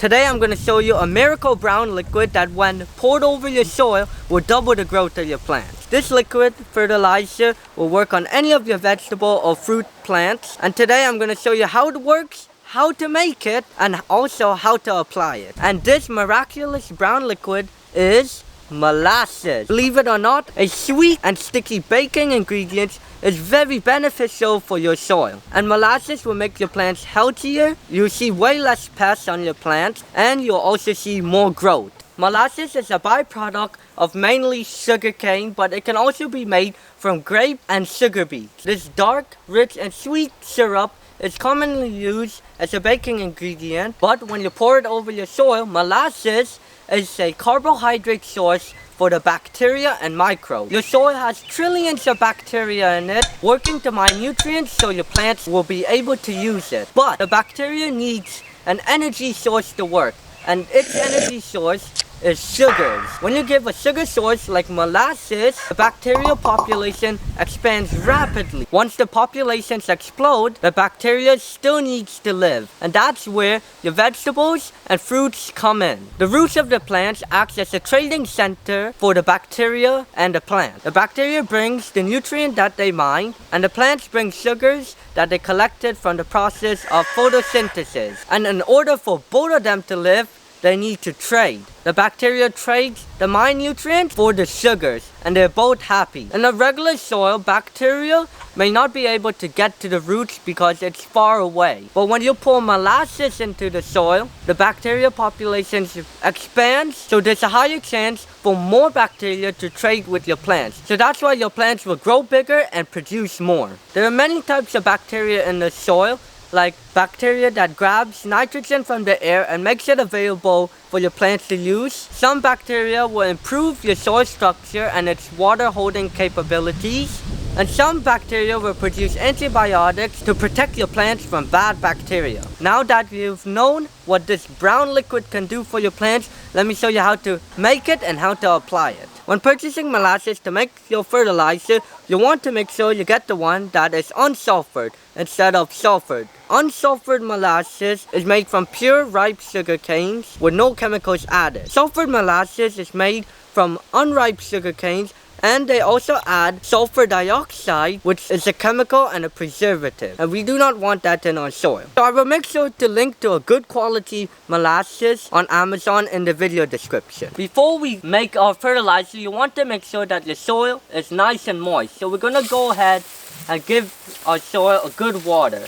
Today I'm going to show you a miracle brown liquid that when poured over your soil will double the growth of your plants. This liquid fertilizer will work on any of your vegetable or fruit plants, and today I'm going to show you how it works, how to make it, and also how to apply it. And this miraculous brown liquid is molasses. Believe it or not, a sweet and sticky baking ingredient is very beneficial for your soil. And molasses will make your plants healthier, you'll see way less pests on your plants, and you'll also see more growth. Molasses is a byproduct of mainly sugarcane, but it can also be made from grape and sugar beets. This dark, rich, and sweet syrup is commonly used as a baking ingredient, but when you pour it over your soil, molasses is a carbohydrate source for the bacteria and microbes. Your soil has trillions of bacteria in it, working to mine nutrients so your plants will be able to use it. But the bacteria needs an energy source to work, and its energy source is sugars. When you give a sugar source like molasses, the bacterial population expands rapidly. Once the populations explode, the bacteria still needs to live, and that's where your vegetables and fruits come in. The roots of the plants acts as a trading center for the bacteria and the plant. The bacteria brings the nutrient that they mine, and the plants bring sugars that they collected from the process of photosynthesis. And in order for both of them to live, they need to trade. The bacteria trades the mine nutrients for the sugars, and they're both happy. In a regular soil, bacteria may not be able to get to the roots because it's far away. But when you pour molasses into the soil, the bacteria population expands, so there's a higher chance for more bacteria to trade with your plants. So that's why your plants will grow bigger and produce more. There are many types of bacteria in the soil, like bacteria that grabs nitrogen from the air and makes it available for your plants to use. Some bacteria will improve your soil structure and its water holding capabilities. And some bacteria will produce antibiotics to protect your plants from bad bacteria. Now that you've known what this brown liquid can do for your plants, let me show you how to make it and how to apply it. When purchasing molasses to make your fertilizer, you want to make sure you get the one that is unsulfured instead of sulfured. Unsulfured molasses is made from pure ripe sugar canes with no chemicals added. Sulfured molasses is made from unripe sugar canes, and they also add sulfur dioxide, which is a chemical and a preservative, and we do not want that in our soil. So I will make sure to link to a good quality molasses on Amazon in the video description. Before we make our fertilizer, you want to make sure that your soil is nice and moist. So we're gonna go ahead and give our soil a good water.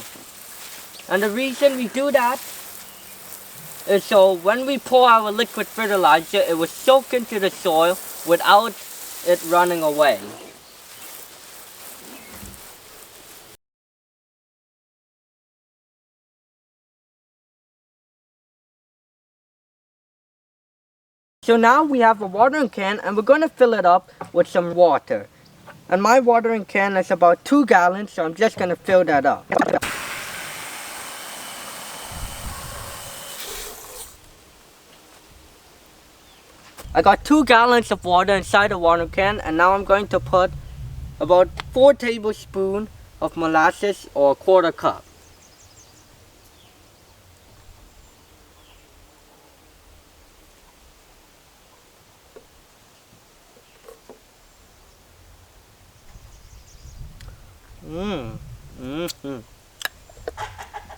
And the reason we do that is so when we pour our liquid fertilizer, it will soak into the soil without it running away. So now we have a watering can, and we're going to fill it up with some water. And my watering can is about 2 gallons, so I'm just going to fill that up. I got 2 gallons of water inside the watering can, and now I'm going to put about 4 tablespoons of molasses, or 1/4 cup.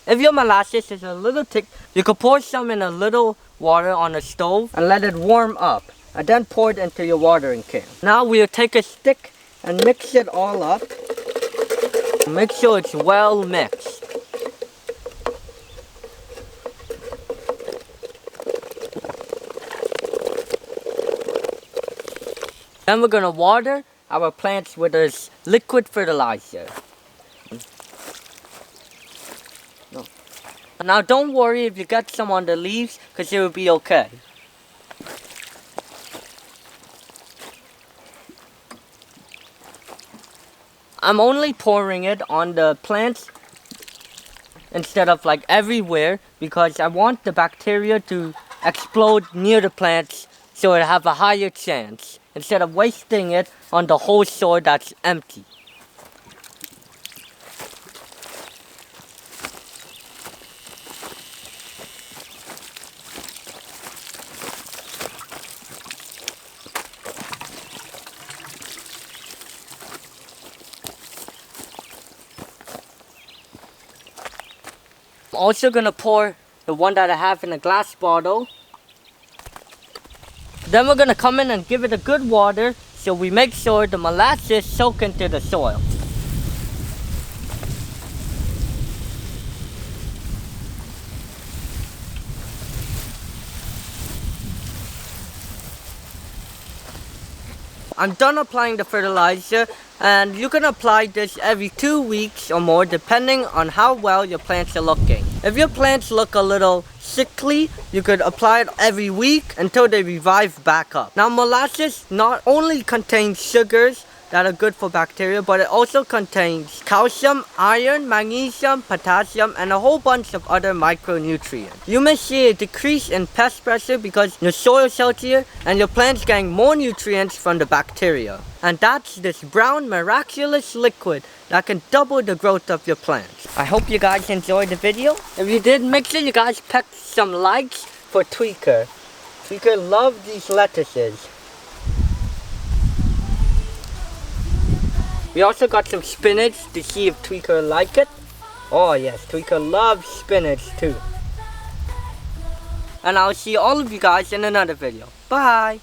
If your molasses is a little thick, you could pour some in a little water on the stove and let it warm up, and then pour it into your watering can. Now we'll take a stick and mix it all up. Make sure it's well mixed. Then we're gonna water our plants with this liquid fertilizer. Now don't worry if you get some on the leaves, because it will be okay. I'm only pouring it on the plants instead of like everywhere, because I want the bacteria to explode near the plants so it have a higher chance, instead of wasting it on the whole soil that's empty. Also gonna pour the one that I have in a glass bottle. Then we're gonna come in and give it a good water so we make sure the molasses soak into the soil. I'm done applying the fertilizer, and you can apply this every 2 weeks or more depending on how well your plants are looking. If your plants look a little sickly, you could apply it every week until they revive back up. Now molasses not only contains sugars that are good for bacteria, but it also contains calcium, iron, magnesium, potassium, and a whole bunch of other micronutrients. You may see a decrease in pest pressure because your soil is healthier and your plants getting more nutrients from the bacteria. And that's this brown miraculous liquid that can double the growth of your plants. I hope you guys enjoyed the video. If you did, make sure you guys peck some likes for Tweaker. Tweaker loves these lettuces. We also got some spinach to see if Tweaker like it. Oh yes, Tweaker loves spinach too. And I'll see all of you guys in another video. Bye!